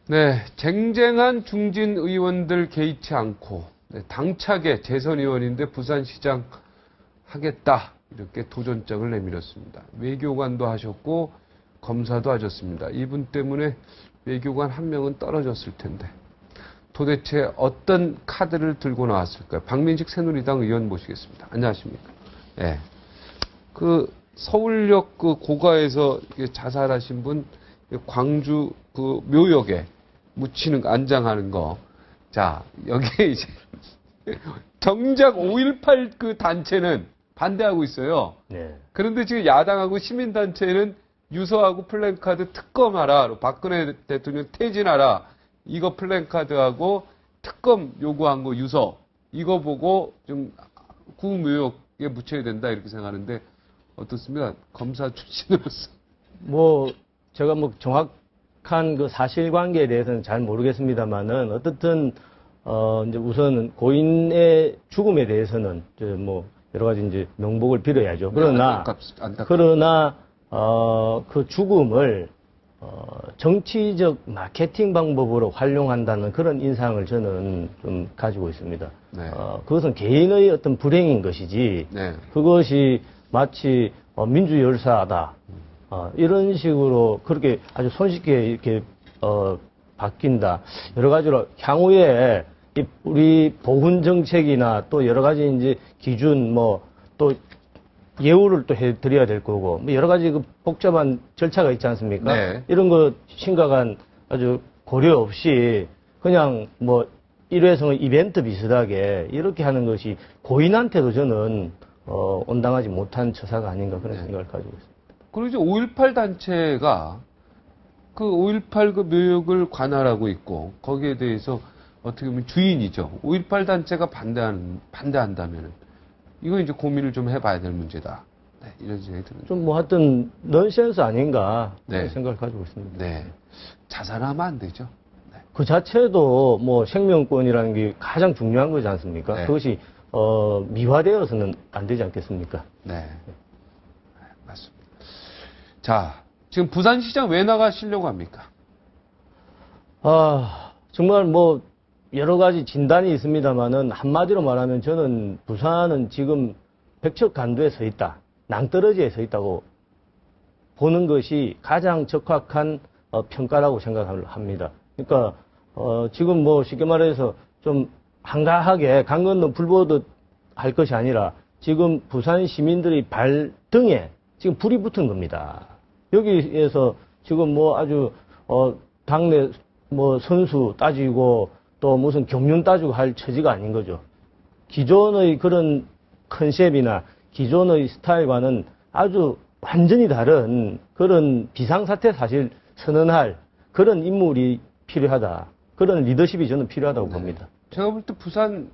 네, 쟁쟁한 중진 의원들 개의치 않고 당차게 재선 의원인데 부산시장 하겠다 이렇게 도전장을 내밀었습니다. 외교관도 하셨고 검사도 하셨습니다. 이분 때문에 외교관 한 명은 떨어졌을 텐데 도대체 어떤 카드를 들고 나왔을까요? 박민식 새누리당 의원 모시겠습니다. 안녕하십니까? 네. 그 서울역 그 고가에서 자살하신 분 광주 그 묘역에 묻히는 거, 안장하는 거. 자, 여기에 이제 정작 5.18 그 단체는 반대하고 있어요. 네. 그런데 지금 야당하고 시민단체는 유서하고 플랜카드 특검하라. 박근혜 대통령 퇴진하라. 이거 플랜카드하고 특검 요구한 거 유서. 이거 보고 좀 구묘역에 묻혀야 된다 이렇게 생각하는데 어떻습니까? 검사 출신으로서. 제가 정확한 그 사실관계에 대해서는 잘 모르겠습니다만은 어떻든 이제 우선 고인의 죽음에 대해서는 여러 가지 이제 명복을 빌어야죠. 그러나 그 죽음을 정치적 마케팅 방법으로 활용한다는 그런 인상을 저는 좀 가지고 있습니다. 네. 그것은 개인의 어떤 불행인 것이지, 네. 그것이 마치 민주열사다. 이런 식으로 그렇게 아주 손쉽게 이렇게 바뀐다. 여러 가지로 향후에 우리 보훈 정책이나 또 여러 가지 이제 기준 또 예우를 또 해드려야 될 거고 여러 가지 그 복잡한 절차가 있지 않습니까? 네. 이런 거 심각한 아주 고려 없이 그냥 일회성의 이벤트 비슷하게 이렇게 하는 것이 고인한테도 저는 온당하지 못한 처사가 아닌가 그런 생각을 가지고 있습니다. 그리고 이제 5.18 단체가 그 5.18 그 묘역을 관할하고 있고 거기에 대해서 어떻게 보면 주인이죠. 5.18 단체가 반대한다면은 이거 이제 고민을 좀 해봐야 될 문제다. 네, 이런 생각이 듭니다. 하여튼 넌센스 아닌가 그런 네. 생각을 가지고 있습니다. 네, 자살하면 안 되죠. 네. 그 자체도 생명권이라는 게 가장 중요한 거지 않습니까? 네. 그것이 미화되어서는 안 되지 않겠습니까? 네, 맞습니다. 자, 지금 부산시장 왜 나가시려고 합니까? 정말 여러 가지 진단이 있습니다만은 한마디로 말하면 저는 부산은 지금 백척간두에 서 있다. 낭떠러지에 서 있다고 보는 것이 가장 적확한 평가라고 생각을 합니다. 그러니까 지금 쉽게 말해서 좀 한가하게 강 건너 불 보듯 할 것이 아니라 지금 부산 시민들의 발등에 지금 불이 붙은 겁니다. 여기에서 지금 아주 당내 선수 따지고 또 무슨 경륜 따지고 할 처지가 아닌 거죠. 기존의 그런 컨셉이나 기존의 스타일과는 아주 완전히 다른 그런 비상사태 사실 선언할 그런 인물이 필요하다. 그런 리더십이 저는 필요하다고 봅니다. 제가 볼 때 부산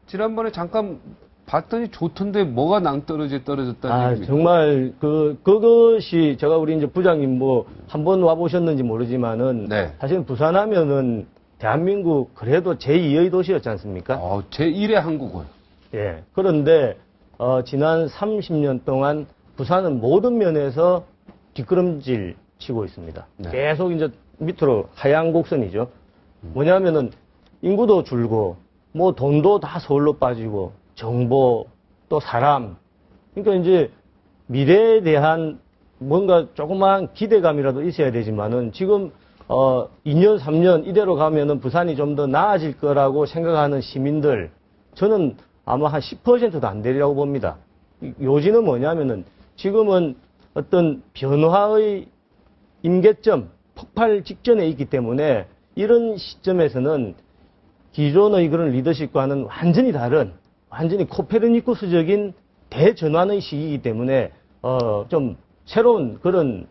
지난번에 잠깐 봤더니 좋던데 뭐가 낭떠러지에 떨어졌다는 얘기입니까? 정말 그것이 제가 우리 이제 부장님 한 번 와보셨는지 모르지만은 네. 사실 부산하면은 대한민국 그래도 제2의 도시였지 않습니까? 제1의 한국은. 예. 그런데 지난 30년 동안 부산은 모든 면에서 뒷걸음질 치고 있습니다. 네. 계속 이제 밑으로 하향 곡선이죠. 뭐냐면은 인구도 줄고 돈도 다 서울로 빠지고 정보 또 사람 그러니까 이제 미래에 대한 뭔가 조그마한 기대감이라도 있어야 되지만은 지금 2년, 3년 이대로 가면은 부산이 좀 더 나아질 거라고 생각하는 시민들, 저는 아마 한 10%도 안 되리라고 봅니다. 요지는 뭐냐면은 지금은 어떤 변화의 임계점, 폭발 직전에 있기 때문에 이런 시점에서는 기존의 그런 리더십과는 완전히 다른, 완전히 코페르니쿠스적인 대전환의 시기이기 때문에 좀 새로운 그런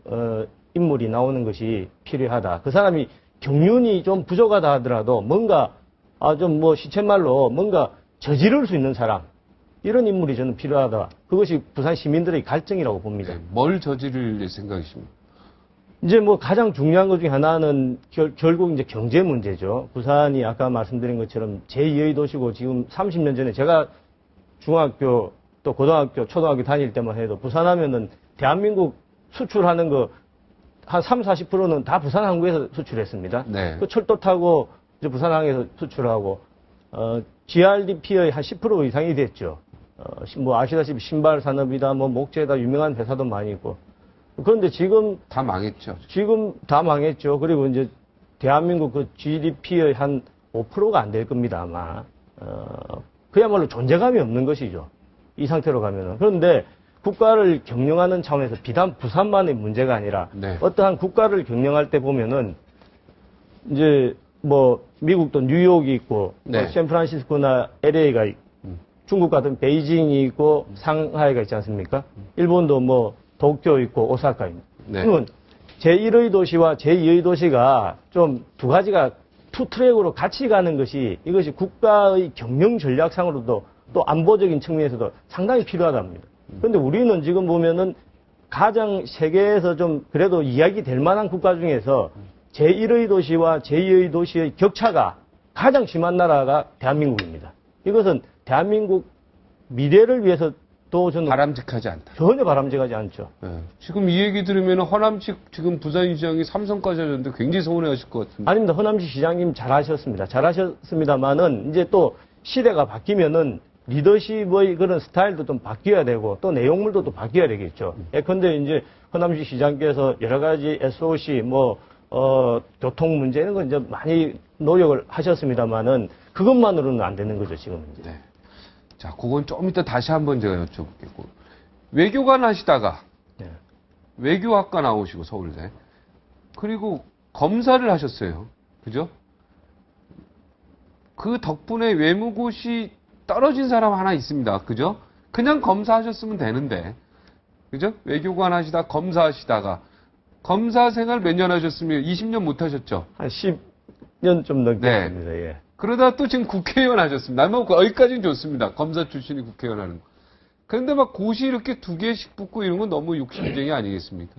인물이 나오는 것이 필요하다. 그 사람이 경륜이 좀 부족하다 하더라도 뭔가 시쳇말로 뭔가 저지를 수 있는 사람, 이런 인물이 저는 필요하다. 그것이 부산 시민들의 갈증이라고 봅니다. 네, 뭘 저지를 생각이십니까? 이제 가장 중요한 것 중에 하나는 결국 이제 경제 문제죠. 부산이 아까 말씀드린 것처럼 제2의 도시고 지금 30년 전에 제가 중학교 또 고등학교, 초등학교 다닐 때만 해도 부산 하면은 대한민국 수출하는 거 한 3, 40%는 다 부산항구에서 수출했습니다. 네. 그 철도 타고 이제 부산항에서 수출하고, GRDP의 한 10% 이상이 됐죠. 뭐 아시다시피 신발 산업이다, 뭐 목재다, 유명한 회사도 많이 있고. 그런데 지금 다 망했죠. 다 망했죠. 그리고 이제 대한민국 그 GDP의 한 5%가 안 될 겁니다, 아마. 그야말로 존재감이 없는 것이죠. 이 상태로 가면은. 그런데 국가를 경영하는 차원에서 비단 부산만의 문제가 아니라 네. 어떠한 국가를 경영할 때 보면은 이제 뭐 미국도 뉴욕이 있고 네. 뭐 샌프란시스코나 LA가 있고 중국 같은 베이징이 있고 상하이가 있지 않습니까? 일본도 뭐 도쿄 있고 오사카 있고. 네. 그러면 제1의 도시와 제2의 도시가 좀 두 가지가 투 트랙으로 같이 가는 것이 이것이 국가의 경영 전략상으로도 또 안보적인 측면에서도 상당히 필요하답니다. 그런데 우리는 지금 보면은 가장 세계에서 좀 그래도 이야기 될 만한 국가 중에서 제1의 도시와 제2의 도시의 격차가 가장 심한 나라가 대한민국입니다. 이것은 대한민국 미래를 위해서도 저는 바람직하지 않다. 전혀 바람직하지 않죠. 네. 지금 이 얘기 들으면 허남식 지금 부산시장이 삼성까지 하셨는데 굉장히 서운해하실 것 같은데. 아닙니다. 허남시 시장님 잘하셨습니다. 잘하셨습니다만은 이제 또 시대가 바뀌면은 리더십의 그런 스타일도 좀 바뀌어야 되고 또 내용물도 또 바뀌어야 되겠죠. 예컨대 이제 허남시 시장께서 여러 가지 SOC 교통 문제 이런 거 이제 많이 노력을 하셨습니다만은 그것만으로는 안 되는 거죠, 지금은 이제. 네. 자, 그건 좀 이따 다시 한번 제가 여쭤볼게요. 외교관 하시다가 네. 외교학과 나오시고 서울대 그리고 검사를 하셨어요. 그죠? 그 덕분에 외무고시 떨어진 사람 하나 있습니다. 그죠? 그냥 검사하셨으면 되는데. 그죠? 외교관 하시다 검사 하시다가 검사 생활 몇 년 하셨으면 20년 못 하셨죠? 한 10년 좀 넘게 네. 했습니다. 예. 그러다 또 지금 국회의원 하셨습니다. 뭐 여기까지는 좋습니다. 검사 출신이 국회의원 하는 거. 그런데 막 고시 이렇게 2개씩 붙고 이런 건 너무 욕심쟁이 아니겠습니까?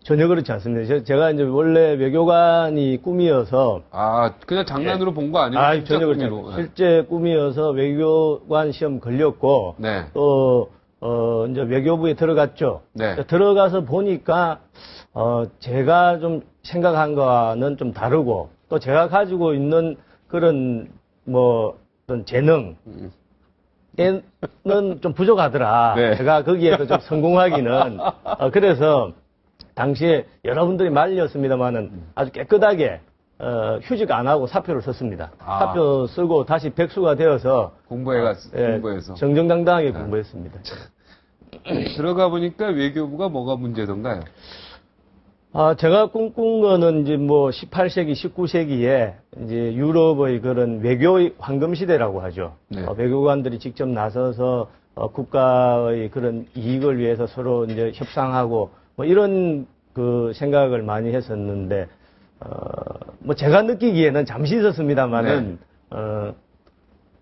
전혀 그렇지 않습니다. 제가 이제 원래 외교관이 꿈이어서 아, 그냥 장난으로 본 거 아니고 진짜 전혀 그렇지 꿈으로. 않습니다. 실제 꿈이어서 외교관 시험 걸렸고 네. 또 이제 외교부에 들어갔죠. 네. 들어가서 보니까 제가 좀 생각한 거와는 좀 다르고 또 제가 가지고 있는 그런 뭐 어떤 재능 에는 좀 부족하더라. 네. 제가 거기에서 좀 성공하기는 그래서 당시에 여러분들이 말렸습니다만은 아주 깨끗하게 휴직 안 하고 사표를 썼습니다. 아. 사표 쓰고 다시 백수가 되어서 공부해서. 정정당당하게 공부했습니다. 들어가 보니까 외교부가 뭐가 문제던가요? 제가 꿈꾼 거는 이제 뭐 18세기, 19세기에 이제 유럽의 그런 외교의 황금 시대라고 하죠. 네. 외교관들이 직접 나서서 국가의 그런 이익을 위해서 서로 이제 협상하고 뭐 이런 그 생각을 많이 했었는데 뭐 제가 느끼기에는 잠시 있었습니다만은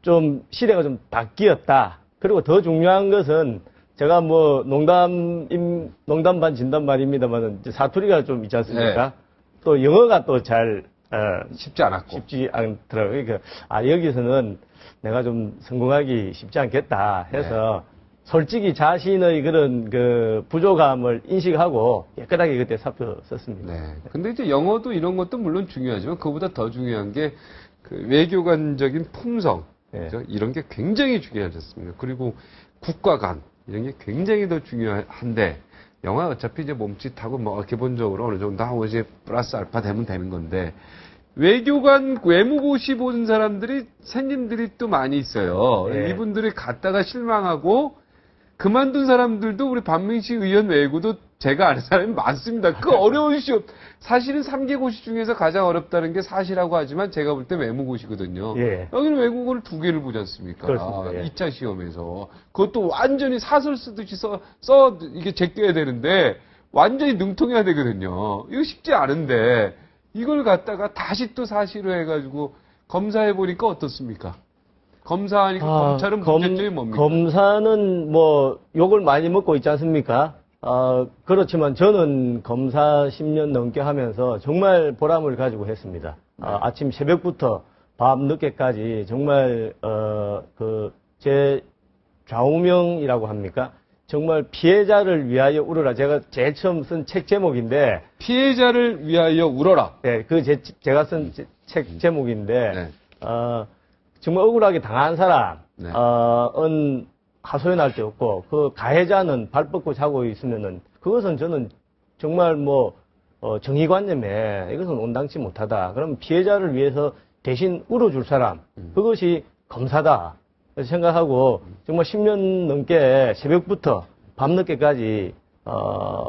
좀 시대가 좀 바뀌었다. 그리고 더 중요한 것은 제가 뭐 농담 반 진담 말입니다만은 사투리가 좀 있지 않습니까? 네. 또 영어가 또 잘 쉽지 않았고. 쉽지 않더라고요. 그러니까 여기서는 내가 좀 성공하기 쉽지 않겠다 해서 솔직히 자신의 그런 그 부족함을 인식하고 깨끗하게 그때 사표 썼습니다. 네. 근데 이제 영어도 이런 것도 물론 중요하지만 그보다 더 중요한 게 그 외교관적인 품성. 그죠? 이런 게 굉장히 중요하지 않습니까? 그리고 국가관. 이런 게 굉장히 더 중요한데, 영화 어차피 이제 몸짓하고 뭐 기본적으로 어느 정도 하고 이제 플러스 알파 되면 되는 건데, 외교관, 외무고시 본 사람들이, 생님들이 또 많이 있어요. 예. 이분들이 갔다가 실망하고, 그만둔 사람들도 우리 반민식 의원 외고도 제가 아는 사람이 많습니다. 그 어려운 시험. 사실은 3개 고시 중에서 가장 어렵다는 게 사실이라고 하지만 제가 볼 때 외무고시거든요. 예. 여기는 외국어를 2개를 보지 않습니까? 그렇습니다. 예. 2차 시험에서. 그것도 완전히 사설 쓰듯이 이게 제껴야 되는데 완전히 능통해야 되거든요. 이거 쉽지 않은데 이걸 갖다가 다시 또 사실로 해가지고 검사해보니까 어떻습니까? 검사하니까 검찰은 문제점이 뭡니까? 검사는 뭐 욕을 많이 먹고 있지 않습니까? 그렇지만 저는 검사 10년 넘게 하면서 정말 보람을 가지고 했습니다. 아침 새벽부터 밤 늦게까지 정말 제 좌우명이라고 합니까? 정말 피해자를 위하여 울어라. 제가 제일 처음 쓴 책 제목인데, 피해자를 위하여 울어라. 네, 제가 쓴 책 제목인데, 네. 정말 억울하게 당한 사람, 네. 은 하소연할 데 없고, 그 가해자는 발 뻗고 자고 있으면은, 그것은 저는 정말 정의관념에 이것은 온당치 못하다. 그럼 피해자를 위해서 대신 울어줄 사람, 그것이 검사다. 그래서 생각하고, 정말 10년 넘게 새벽부터 밤늦게까지,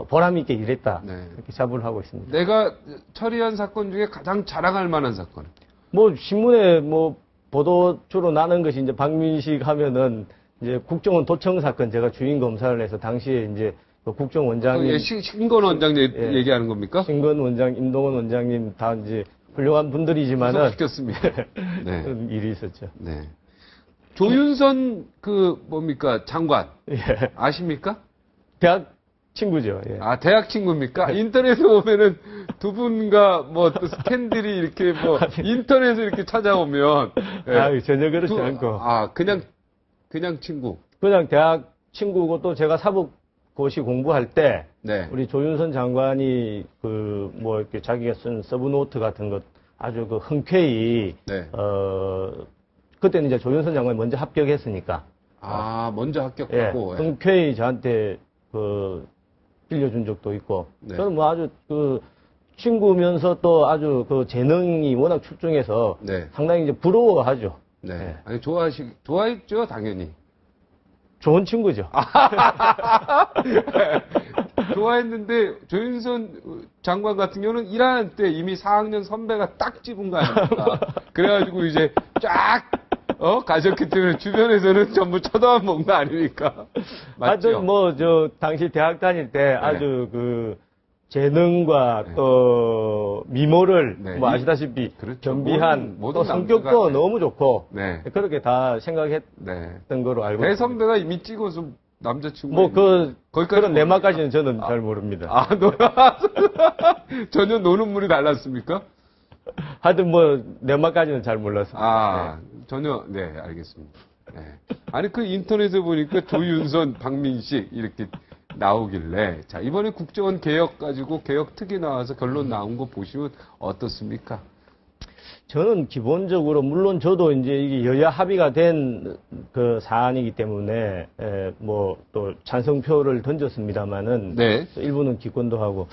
보람있게 일했다. 네. 이렇게 자부를 하고 있습니다. 내가 처리한 사건 중에 가장 자랑할 만한 사건. 신문에 보도 주로 나는 것이 이제 박민식 하면은 이제 국정원 도청 사건 제가 주인 검사를 해서 당시에 이제 그 국정원장님. 예, 신건 원장님 예. 얘기하는 겁니까? 신건 원장, 임동원 원장님 다 이제 훌륭한 분들이지만은. 시켰습니다. 네. 그런 일이 있었죠. 네. 조윤선 장관. 예. 아십니까? 대학 친구죠. 예. 아, 대학 친구입니까? 인터넷에 보면은 두 분과 또 스캔들이 이렇게 인터넷에 이렇게 찾아오면. 예. 전혀 그렇지 않고. 그냥 친구. 그냥 대학 친구고 또 제가 사법고시 공부할 때. 네. 우리 조윤선 장관이 이렇게 자기가 쓴 서브노트 같은 것 아주 흔쾌히. 네. 그때는 이제 조윤선 장관이 먼저 합격했으니까. 먼저 합격하고. 예. 흔쾌히 저한테 빌려준 적도 있고. 네. 저는 아주 친구면서 또 아주 재능이 워낙 출중해서. 네. 상당히 이제 부러워하죠. 네. 예. 아니, 좋아했죠, 당연히. 좋은 친구죠. 좋아했는데, 조윤선 장관 같은 경우는 1학년 때 이미 4학년 선배가 딱 집은 거 아닙니까? 그래가지고 이제 쫙, 가셨기 때문에 주변에서는 전부 쳐다만 본 거 아닙니까? 맞죠? 하여튼 당시 대학 다닐 때 아주 재능과 네. 또 미모를 네. 아시다시피 그렇죠. 겸비한 모든 또 성격도 남자가- 너무 좋고 네. 그렇게 다 생각했던 네. 거로 알고 배 있습니다. 선배가 이미 찍어서 남자친구. 그런 모릅니까? 내막까지는 저는 잘 모릅니다. 전혀 노는 물이 달랐습니까? 하여튼 내막까지는 잘 몰랐습니다. 전혀, 네, 알겠습니다. 네. 아니, 인터넷에 보니까 조윤선, 박민식, 이렇게 나오길래, 자, 이번에 국정원 개혁 가지고 개혁특위 나와서 결론 나온 거 보시면 어떻습니까? 저는 기본적으로 물론 저도 이제 이게 여야 합의가 된 사안이기 때문에 또 찬성표를 던졌습니다만은 네. 일부는 기권도 하고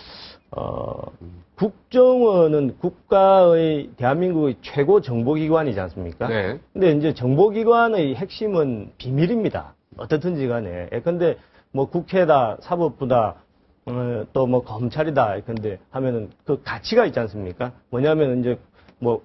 국정원은 국가의 대한민국의 최고 정보기관이지 않습니까? 네. 근데 이제 정보기관의 핵심은 비밀입니다. 어떻든지 간에. 근데 국회다, 사법부다, 또 검찰이다. 근데 하면은 그 가치가 있지 않습니까? 뭐냐면 이제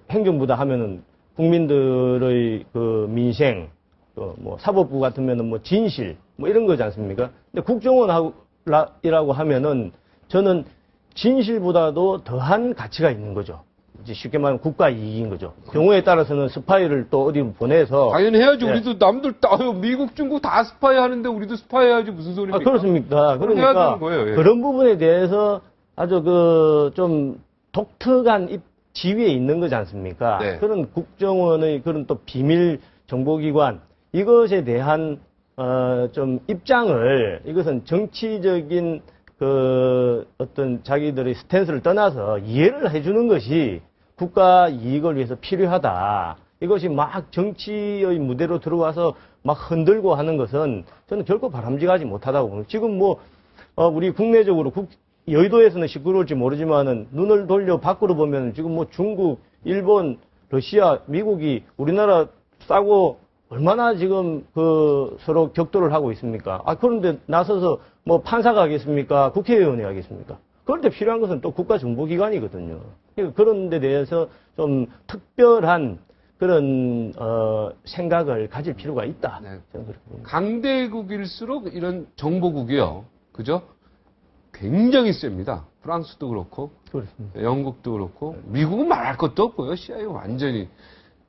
행정부다 하면은 국민들의 민생, 또 사법부 같으면은 진실, 이런 거지 않습니까? 근데 국정원이라고 하면은 저는 진실보다도 더한 가치가 있는 거죠. 이제 쉽게 말하면 국가 이익인 거죠. 경우에 따라서는 스파이를 또 어디 보내서. 당연히 해야죠. 예. 우리도 남들 미국, 중국 다 스파이 하는데 우리도 스파이 해야지 무슨 소리입니까? 그렇습니까? 해야 그러니까 되는 거예요. 예. 그런 부분에 대해서 아주 좀 독특한 지위에 있는 거지 않습니까? 네. 그런 국정원의 그런 또 비밀 정보기관 이것에 대한 좀 입장을 이것은 정치적인 어떤 자기들의 스탠스를 떠나서 이해를 해주는 것이 국가 이익을 위해서 필요하다. 이것이 막 정치의 무대로 들어와서 막 흔들고 하는 것은 저는 결코 바람직하지 못하다고 봅니다. 지금 우리 국내적으로 여의도에서는 시끄러울지 모르지만은 눈을 돌려 밖으로 보면 지금 중국, 일본, 러시아, 미국이 우리나라 싸고 얼마나 지금 서로 격돌을 하고 있습니까? 그런데 나서서 판사가 하겠습니까? 국회의원이 하겠습니까? 그런데 필요한 것은 또 국가정보기관이거든요. 그런 데 대해서 좀 특별한 그런 생각을 가질 필요가 있다. 네. 저는 그렇게 봅니다. 강대국일수록 이런 정보국이요. 그죠? 굉장히 셉니다. 프랑스도 그렇고, 그렇습니다. 영국도 그렇고, 미국은 말할 것도 없고요. CIA 완전히.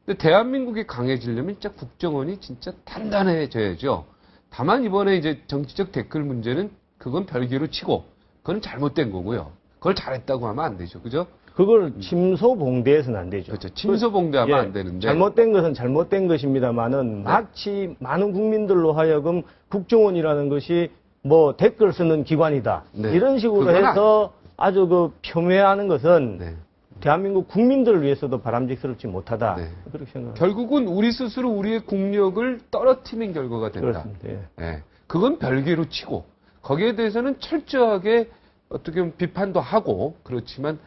근데 대한민국이 강해지려면 진짜 국정원이 진짜 단단해져야죠. 다만 이번에 이제 정치적 댓글 문제는 그건 별개로 치고, 그건 잘못된 거고요. 그걸 잘했다고 하면 안 되죠. 그죠? 그걸 침소봉대해서는 안 되죠. 그렇죠. 침소봉대하면 예, 안 되는데. 잘못된 것은 잘못된 것입니다만은 마치 많은 국민들로 하여금 국정원이라는 것이 뭐 댓글 쓰는 기관이다. 네. 이런 식으로 그건 해서 아주 그 폄훼하는 것은 네. 대한민국 국민들을 위해서도 바람직스럽지 못하다. 네. 그렇게 생각합니다. 결국은 우리 스스로 우리의 국력을 떨어뜨리는 결과가 된다. 그렇습니다. 예. 예. 그건 별개로 치고 거기에 대해서는 철저하게 어떻게 보면 비판도 하고 그렇지만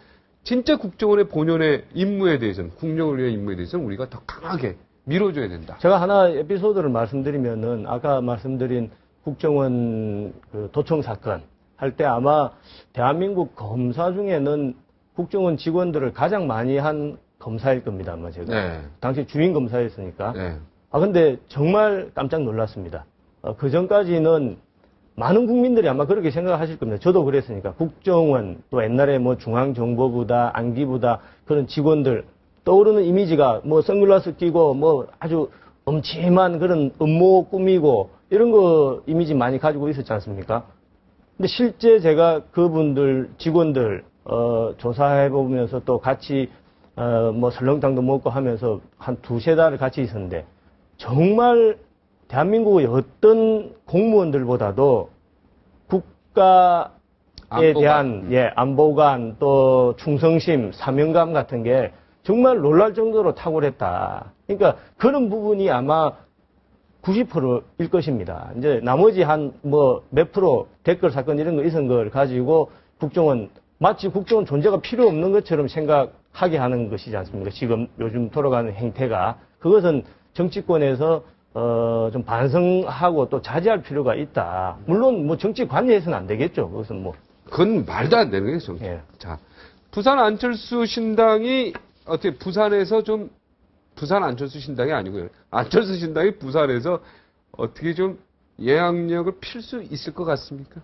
진짜 국정원의 본연의 임무에 대해서는 국력을 위한 임무에 대해서는 우리가 더 강하게 밀어줘야 된다. 제가 하나 에피소드를 말씀드리면은 아까 말씀드린 국정원 그 도청 사건 할 때 아마 대한민국 검사 중에는 국정원 직원들을 가장 많이 한 검사일 겁니다. 아마 제가. 네. 당시 주임 검사였으니까. 네. 근데 정말 깜짝 놀랐습니다. 그 전까지는 많은 국민들이 아마 그렇게 생각하실 겁니다. 저도 그랬으니까. 국정원, 또 옛날에 뭐 중앙정보부다, 안기부다, 그런 직원들, 떠오르는 이미지가 뭐 선글라스 끼고 뭐 아주 엄침한 그런 음모 꾸미고 이런 거 이미지 많이 가지고 있었지 않습니까? 근데 실제 제가 그분들, 직원들, 조사해보면서 또 같이, 뭐 설렁탕도 먹고 하면서 한 두세 달을 같이 있었는데 정말 대한민국의 어떤 공무원들보다도 국가에 대한 안보관 또 충성심, 사명감 같은 게 정말 놀랄 정도로 탁월했다. 그러니까 그런 부분이 아마 90%일 것입니다. 이제 나머지 한 뭐 몇 프로 댓글 사건 이런 거 있은 걸 가지고 국정원 마치 국정원 존재가 필요 없는 것처럼 생각하게 하는 것이지 않습니까? 지금 요즘 돌아가는 행태가 그것은 정치권에서 좀 반성하고 또 자제할 필요가 있다. 물론 뭐 정치 관여해서는 안 되겠죠. 그것은 뭐 그건 말도 안 되는 거죠. 예. 자, 부산 안철수 신당이 어떻게 부산에서 좀 부산 안철수 신당이 아니고요. 안철수 신당이 부산에서 어떻게 좀 영향력을 필 수 있을 것 같습니까?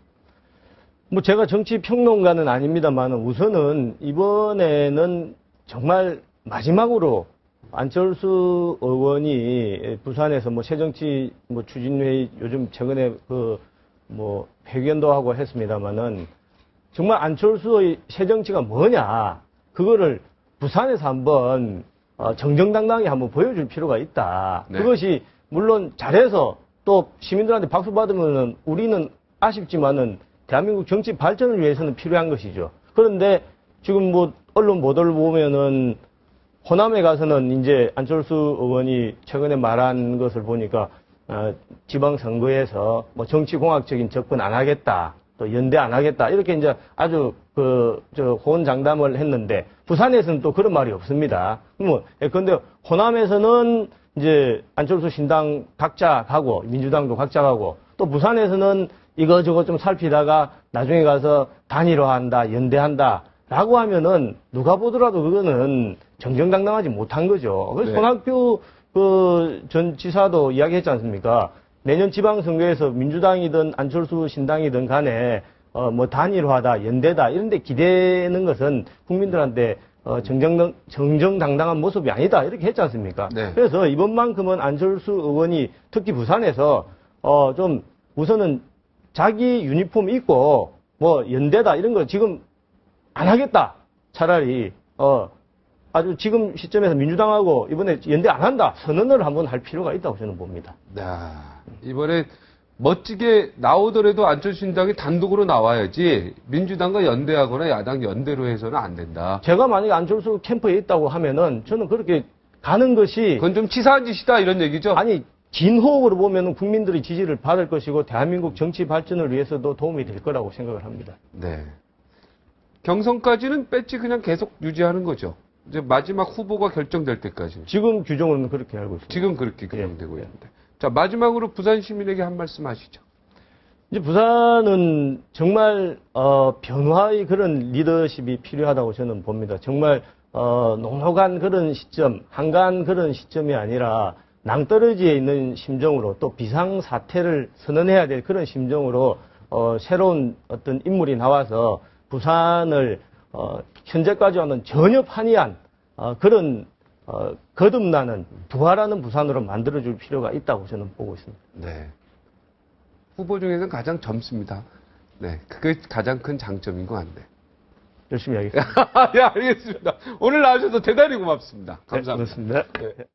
뭐 제가 정치 평론가는 아닙니다만 우선은 이번에는 정말 마지막으로 안철수 의원이 부산에서 뭐 새정치 뭐 추진회의 요즘 최근에 그 뭐 회견도 하고 했습니다만은 정말 안철수의 새정치가 뭐냐 그거를 부산에서 한번 정정당당히 한번 보여줄 필요가 있다. 네. 그것이 물론 잘해서 또 시민들한테 박수 받으면은 우리는 아쉽지만은 대한민국 정치 발전을 위해서는 필요한 것이죠. 그런데 지금 뭐 언론 보도를 보면은 호남에 가서는 이제 안철수 의원이 최근에 말한 것을 보니까 지방선거에서 뭐 정치공학적인 접근 안 하겠다. 또 연대 안 하겠다. 이렇게 이제 아주 호언장담을 했는데 부산에서는 또 그런 말이 없습니다. 근데 호남에서는 이제 안철수 신당 각자 가고 민주당도 각자 가고 또 부산에서는 이거저거 좀 살피다가 나중에 가서 단일화한다, 연대한다 라고 하면은 누가 보더라도 그거는 정정당당하지 못한 거죠. 그래서 네. 손학규 전 지사도 이야기했지 않습니까? 내년 지방선거에서 민주당이든 안철수 신당이든 간에 뭐 단일화다, 연대다 이런 데 기대는 것은 국민들한테 정정당당한 모습이 아니다 이렇게 했지 않습니까? 네. 그래서 이번만큼은 안철수 의원이 특히 부산에서 좀 우선은 자기 유니폼 입고 뭐 연대다 이런 거 지금 안 하겠다. 차라리 아주 지금 시점에서 민주당하고 이번에 연대 안 한다. 선언을 한번 할 필요가 있다고 저는 봅니다. 이번에 멋지게 나오더라도 안철수 신당이 단독으로 나와야지 민주당과 연대하거나 야당 연대로 해서는 안 된다. 제가 만약에 안철수 캠프에 있다고 하면은 저는 그렇게 가는 것이 그건 좀 치사한 짓이다 이런 얘기죠. 아니 긴 호흡으로 보면은 국민들의 지지를 받을 것이고 대한민국 정치 발전을 위해서도 도움이 될 거라고 생각을 합니다. 네. 경선까지는 배지 그냥 계속 유지하는 거죠. 이제 마지막 후보가 결정될 때까지. 지금 규정은 그렇게 알고 있습니다. 지금 그렇게 규정되고 있는데. 자, 마지막으로 부산 시민에게 한 말씀 하시죠. 이제 부산은 정말 변화의 그런 리더십이 필요하다고 저는 봅니다. 정말 녹록한 그런 시점, 한가한 그런 시점이 아니라 낭떠러지에 있는 심정으로 또 비상사태를 선언해야 될 그런 심정으로 새로운 어떤 인물이 나와서 부산을 현재까지와는 전혀 판이한 그런 거듭나는 부활하는 부산으로 만들어줄 필요가 있다고 저는 보고 있습니다. 네. 후보 중에서는 가장 젊습니다. 네. 그게 가장 큰 장점인 것 같네. 열심히 하겠습니다. 네, 알겠습니다. 오늘 나와주셔서 대단히 고맙습니다. 감사합니다. 네, 고맙습니다. 네.